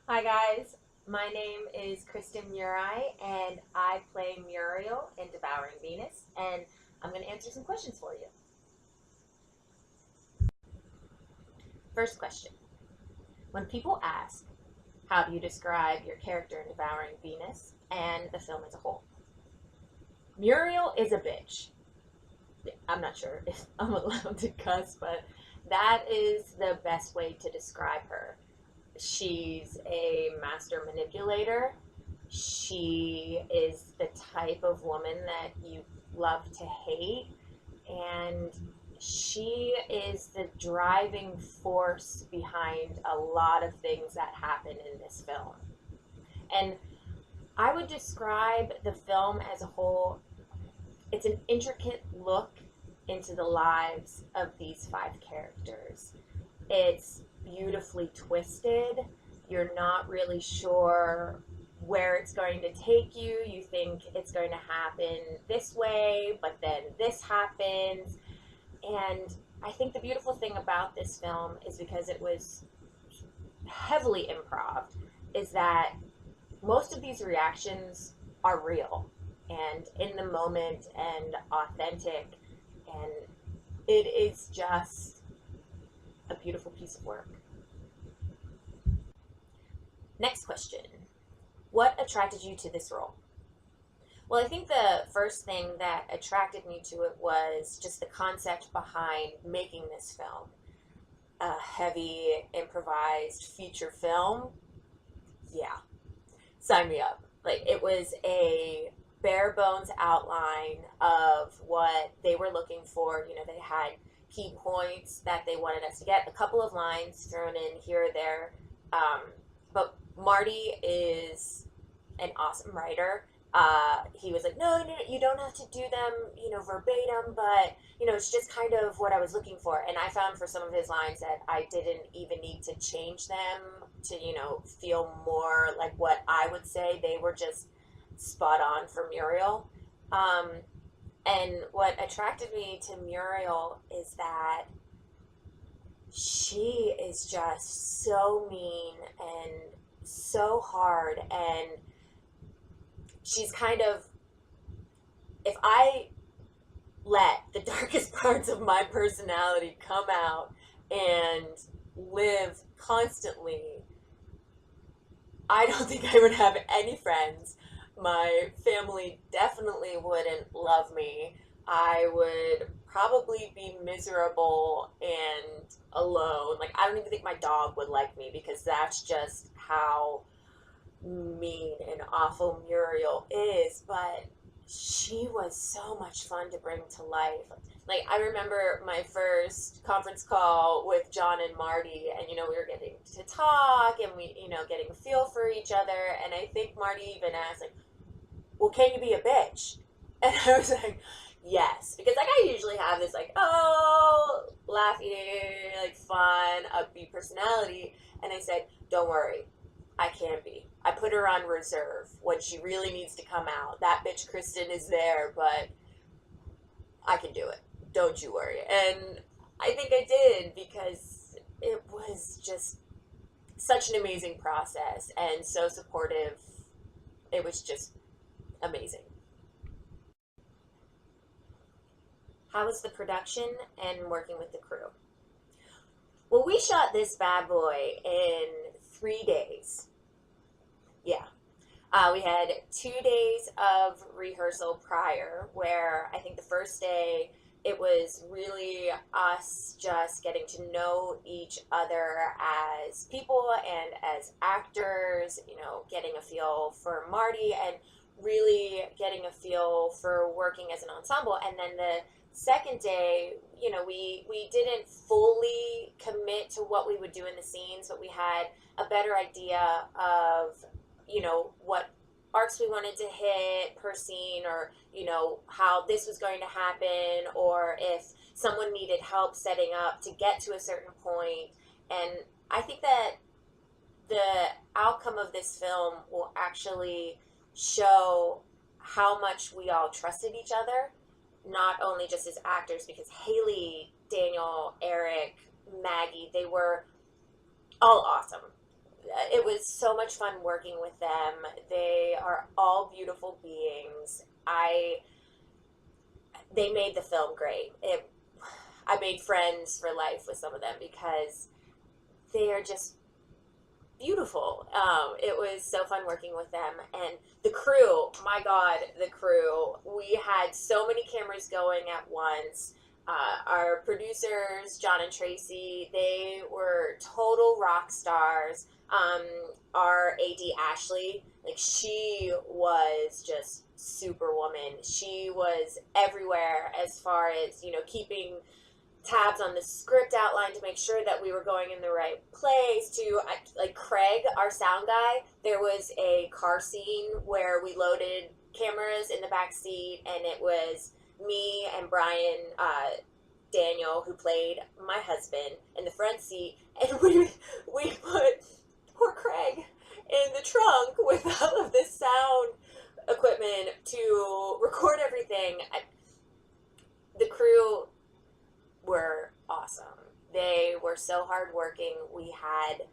Hi guys, my name is Kristin Muri and I play Muriel in Devouring Venus, and I'm going to answer some questions for you. First question. When people ask, how do you describe your character in Devouring Venus and the film as a whole? Muriel is a bitch. I'm not sure if I'm allowed to cuss, but that is the best way to describe her. She's a master manipulator. She is the type of woman that you love to hate. And she is the driving force behind a lot of things that happen in this film. And I would describe the film as a whole. It's an intricate look into the lives of these five characters. It's beautifully twisted. You're not really sure where it's going to take you. You think it's going to happen this way, but then this happens. And I think the beautiful thing about this film is because it was heavily improv, is that most of these reactions are real and in the moment and authentic, and it is just a beautiful piece of work. Next question. What attracted you to this role? Well, I think the first thing that attracted me to it was just the concept behind making this film. A heavy improvised feature film. Yeah, sign me up. Like, it was a bare bones outline of what they were looking for. You know, they had key points that they wanted us to get, a couple of lines thrown in here or there. But Marty is an awesome writer. He was like, no, you don't have to do them, verbatim, but, it's just kind of what I was looking for. And I found for some of his lines that I didn't even need to change them to, feel more like what I would say. They were just spot on for Muriel. And what attracted me to Muriel is that she is just so mean and so hard, and she's kind of, if I let the darkest parts of my personality come out and live constantly, I don't think I would have any friends. My family definitely wouldn't love me. I would probably be miserable and alone. Like, I don't even think my dog would like me, because that's just how mean and awful Muriel is. But she was so much fun to bring to life. Like, I remember my first conference call with John and Marty, and we were getting to talk, and we getting a feel for each other. And I think Marty even asked, like, well, can you be a bitch? And I was like, yes, because like I usually have this like, oh, laughy, like fun, upbeat personality. And I said, don't worry, I can be. I put her on reserve when she really needs to come out. That bitch Kristin is there, but I can do it. Don't you worry. And I think I did, because it was just such an amazing process and so supportive. It was just amazing. How was the production and working with the crew? Well, we shot this bad boy in 3 days. Yeah. We had 2 days of rehearsal prior, where I think the first day it was really us just getting to know each other as people and as actors, getting a feel for Marty and really getting a feel for working as an ensemble. And then the second day, we didn't fully commit to what we would do in the scenes, but we had a better idea of what arcs we wanted to hit per scene, or how this was going to happen, or if someone needed help setting up to get to a certain point. And I think that the outcome of this film will actually show how much we all trusted each other, not only just as actors, because Haley, Daniel, Eric, Maggie, they were all awesome. it was so much fun working with them. They are all beautiful beings. They made the film great. I made friends for life with some of them because they are just beautiful. It was so fun working with them. And the crew, my God, the crew. We had so many cameras going at once. Our producers, John and Tracy, they were total rock stars. Our AD, Ashley, like, she was just superwoman. She was everywhere as far as, keeping tabs on the script outline to make sure that we were going in the right place. Like Craig, our sound guy, there was a car scene where we loaded cameras in the back seat, and it was me and Brian Daniel, who played my husband, in the front seat, and we put poor Craig in the trunk with all of this sound equipment to record everything. The crew were awesome. They were so hardworking. We had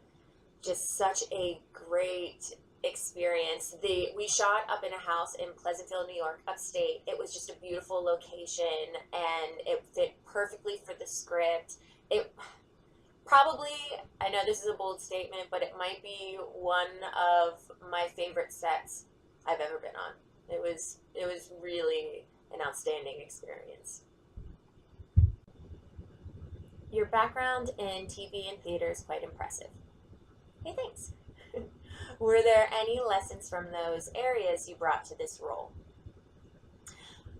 just such a great experience. We shot up in a house in Pleasantville, New York, upstate. It was just a beautiful location, and it fit perfectly for the script. It probably, I know this is a bold statement, but it might be one of my favorite sets I've ever been on. It was really an outstanding experience. Your background in TV and theater is quite impressive. Hey, thanks. Were there any lessons from those areas you brought to this role?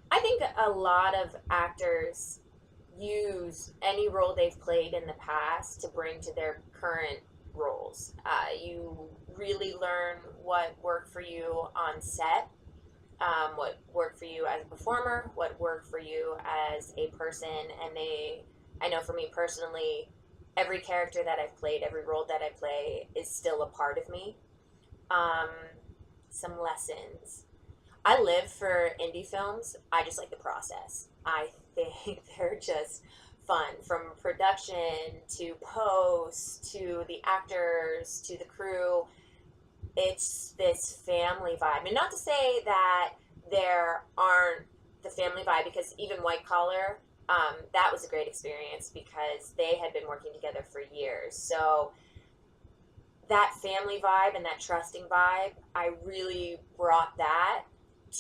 I think a lot of actors use any role they've played in the past to bring to their current roles. You really learn what worked for you on set, what worked for you as a performer, what worked for you as a person, and I know for me personally, every character that I've played, every role that I play is still a part of me. Some lessons. I live for indie films. I just like the process. I think they're just fun, from production to post to the actors to the crew. It's this family vibe. And not to say that there aren't the family vibe, because even White Collar, that was a great experience because they had been working together for years. So that family vibe and that trusting vibe, I really brought that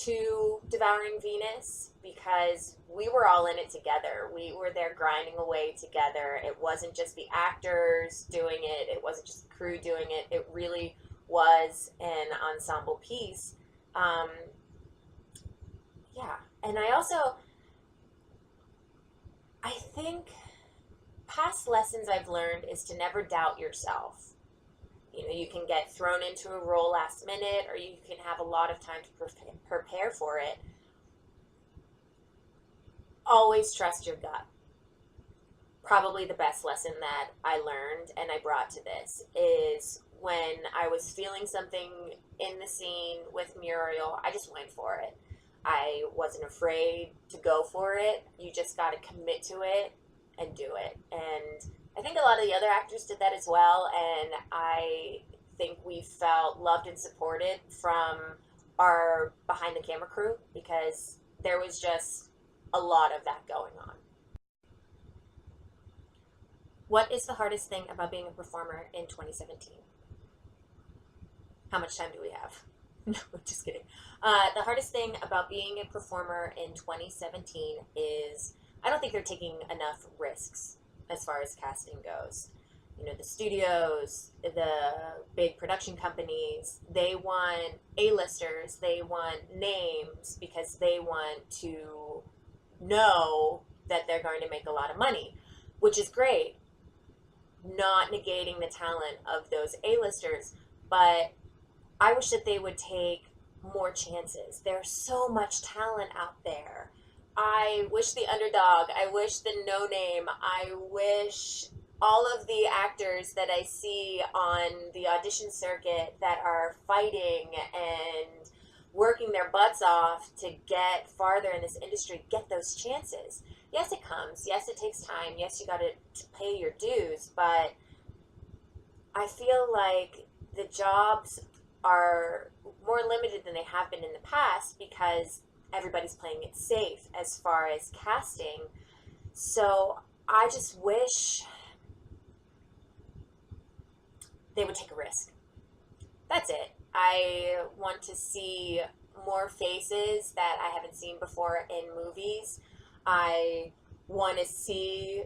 to Devouring Venus because we were all in it together. We were there grinding away together. It wasn't just the actors doing it. It wasn't just the crew doing it. It really was an ensemble piece. Yeah. And I think past lessons I've learned is to never doubt yourself. You can get thrown into a role last minute, or you can have a lot of time to prepare for it. Always trust your gut. Probably the best lesson that I learned and I brought to this is when I was feeling something in the scene with Muriel, I just went for it. I wasn't afraid to go for it. You just got to commit to it and do it. And I think a lot of the other actors did that as well, and I think we felt loved and supported from our behind the camera crew because there was just a lot of that going on. What is the hardest thing about being a performer in 2017? How much time do we have? No, just kidding. The hardest thing about being a performer in 2017 is I don't think they're taking enough risks as far as casting goes. The studios, the big production companies, they want A-listers, they want names because they want to know that they're going to make a lot of money, which is great. Not negating the talent of those A-listers, but I wish that they would take more chances. There's so much talent out there. I wish the underdog, I wish the no-name, I wish all of the actors that I see on the audition circuit that are fighting and working their butts off to get farther in this industry, get those chances. Yes, it comes. Yes, it takes time. Yes, you got to pay your dues, but I feel like the jobs are more limited than they have been in the past because everybody's playing it safe as far as casting. So I just wish they would take a risk. That's it. I want to see more faces that I haven't seen before in movies. I want to see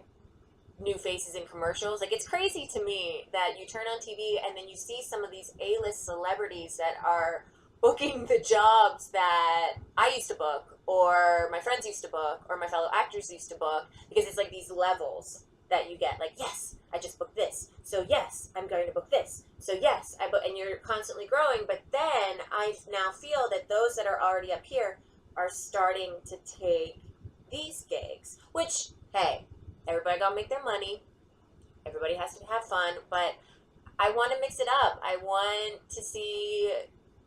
new faces in commercials. Like, it's crazy to me that you turn on TV and then you see some of these A-list celebrities that are booking the jobs that I used to book, or my friends used to book, or my fellow actors used to book, because it's like these levels that you get. Like, yes, I just booked this, so yes, I'm going to book this, so yes, I book, and you're constantly growing. But then I now feel that those that are already up here are starting to take these gigs, which, hey, everybody gotta make their money. Everybody has to have fun, but I want to mix it up. I want to see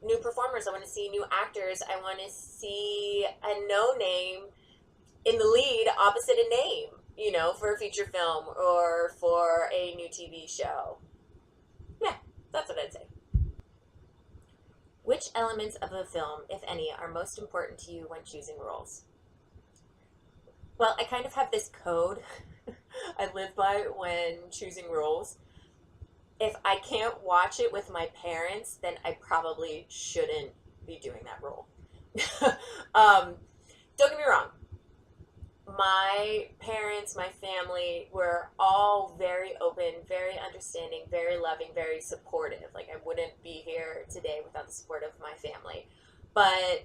new performers. I want to see new actors. I want to see a no name in the lead opposite a name, you know, for a feature film or for a new TV show. Yeah, that's what I'd say. Which elements of a film, if any, are most important to you when choosing roles? Well, I kind of have this code I live by when choosing roles. If I can't watch it with my parents, then I probably shouldn't be doing that role. Don't get me wrong. My parents, my family were all very open, very understanding, very loving, very supportive. Like, I wouldn't be here today without the support of my family. But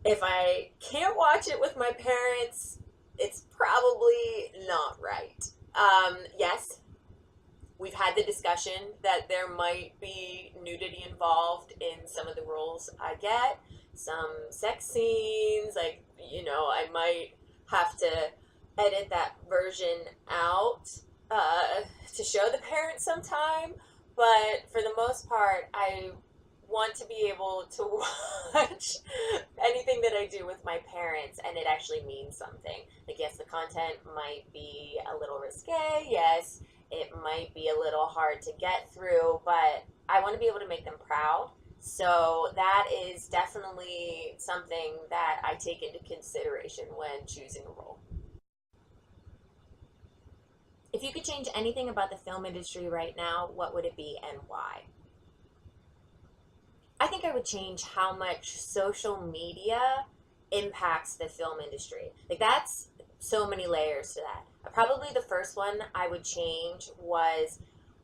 if I can't watch it with my parents, it's probably not right. Yes, we've had the discussion that there might be nudity involved in some of the roles I get, some sex scenes, like, you know, I might have to edit that version out to show the parents sometime, but for the most part, I want to be able to watch anything that I do with my parents and it actually means something. Like, yes, the content might be a little risque, yes, it might be a little hard to get through, but I want to be able to make them proud. So that is definitely something that I take into consideration when choosing a role. If you could change anything about the film industry right now, what would it be and why? I think I would change how much social media impacts the film industry. Like, that's so many layers to that. Probably the first one I would change was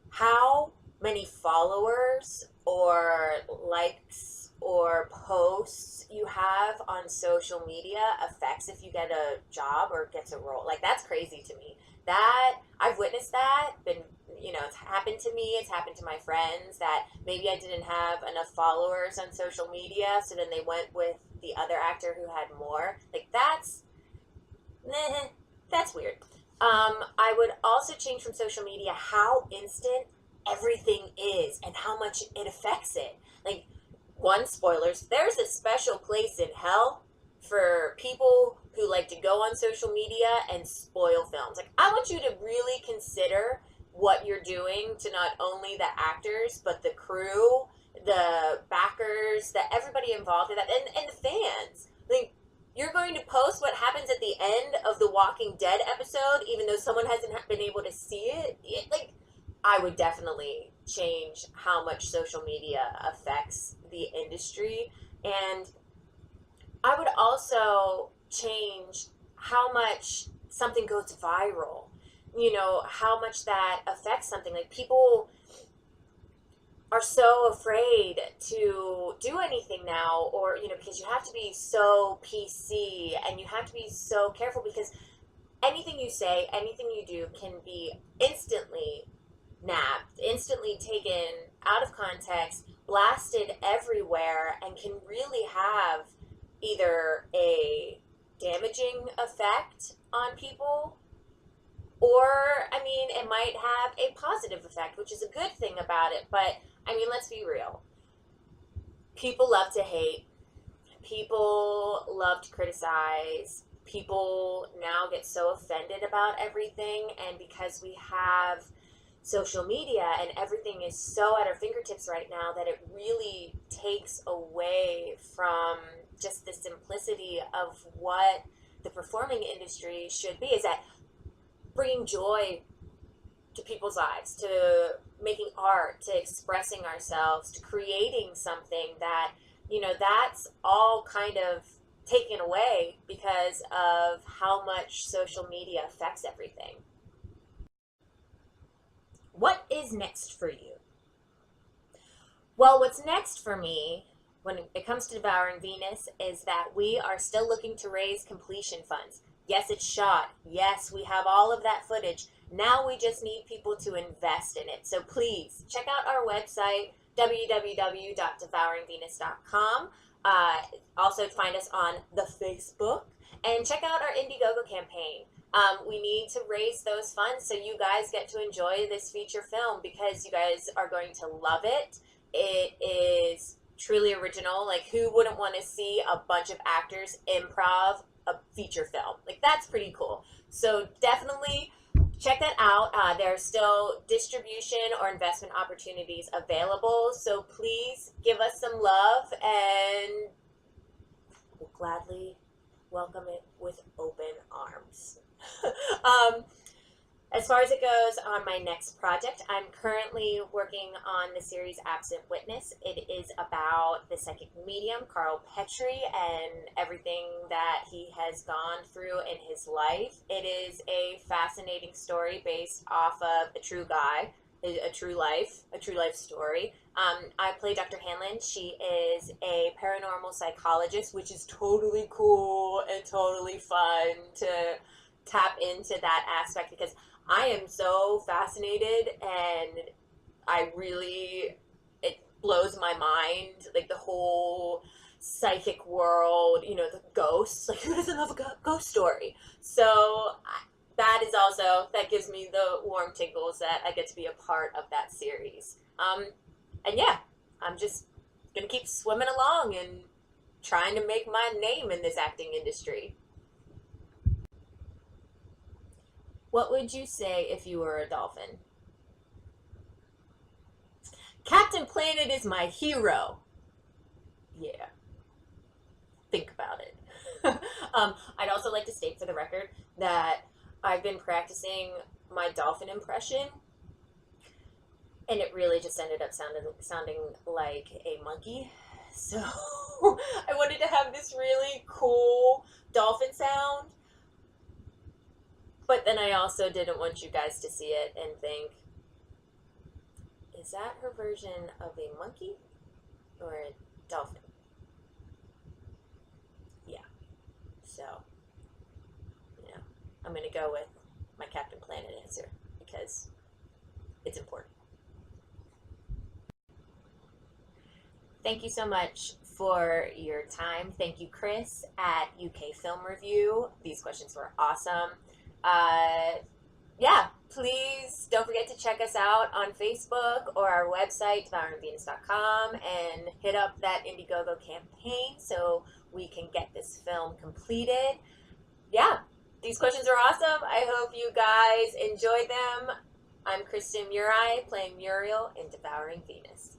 how many followers or likes or posts you have on social media affects if you get a job or gets a role. Like, that's crazy to me. That, I've witnessed that, been, you know, it's happened to me, it's happened to my friends, that maybe I didn't have enough followers on social media, so then they went with the other actor who had more. Like, that's weird. I would also change from social media how instant everything is and how much it affects it. Like, one, spoilers, there's a special place in hell for people who like to go on social media and spoil films. Like, I want you to really consider what you're doing to not only the actors, but the crew, the backers, everybody involved in that, and the fans. Like, you're going to post what happens at the end of the Walking Dead episode, even though someone hasn't been able to see it. Like, I would definitely change how much social media affects the industry. And I would also change how much something goes viral. You know, how much that affects something. Like, people are so afraid to do anything now, or, you know, because you have to be so PC and you have to be so careful, because anything you say, anything you do can be instantly nabbed, instantly taken out of context, blasted everywhere, and can really have either a damaging effect on people, or, I mean, it might have a positive effect, which is a good thing about it. But, I mean, let's be real. People love to hate. People love to criticize. People now get so offended about everything. And because we have social media and everything is so at our fingertips right now that it really takes away from just the simplicity of what the performing industry should be, is that bringing joy to people's lives, to making art, to expressing ourselves, to creating something that, that's all kind of taken away because of how much social media affects everything. What is next for you? Well, what's next for me when it comes to Devouring Venus is that we are still looking to raise completion funds. Yes, it's shot. Yes, we have all of that footage. Now we just need people to invest in it. So please check out our website, www.devouringvenus.com. Also find us on the Facebook and check out our Indiegogo campaign. We need to raise those funds so you guys get to enjoy this feature film because you guys are going to love it. It is truly original. Like, who wouldn't want to see a bunch of actors improv a feature film? Like, that's pretty cool. So definitely check that out. There are still distribution or investment opportunities available. So please give us some love and we'll gladly welcome it with open arms. As far as it goes on my next project, I'm currently working on the series Absent Witness. It is about the psychic medium, Carl Petrie, and everything that he has gone through in his life. It is a fascinating story based off of a true guy, a true life story. I play Dr. Hanlon. She is a paranormal psychologist, which is totally cool and totally fun to tap into that aspect because I am so fascinated and it blows my mind, like the whole psychic world, the ghosts, like who doesn't love a ghost story? So that gives me the warm tingles that I get to be a part of that series. And yeah, I'm just gonna keep swimming along and trying to make my name in this acting industry. What would you say if you were a dolphin? Captain Planet is my hero. Yeah. Think about it. I'd also like to state for the record that I've been practicing my dolphin impression, and it really just ended up sounding like a monkey. So I wanted to have this really cool dolphin sound. But then I also didn't want you guys to see it and think, is that her version of a monkey or a dolphin? Yeah. So, I'm going to go with my Captain Planet answer because it's important. Thank you so much for your time. Thank you, Chris, at UK Film Review. These questions were awesome. Yeah, please don't forget to check us out on Facebook or our website, devouringvenus.com, and hit up that Indiegogo campaign so we can get this film completed. Yeah, these questions are awesome. I hope you guys enjoyed them. I'm Kristin Muri, playing Muriel in Devouring Venus.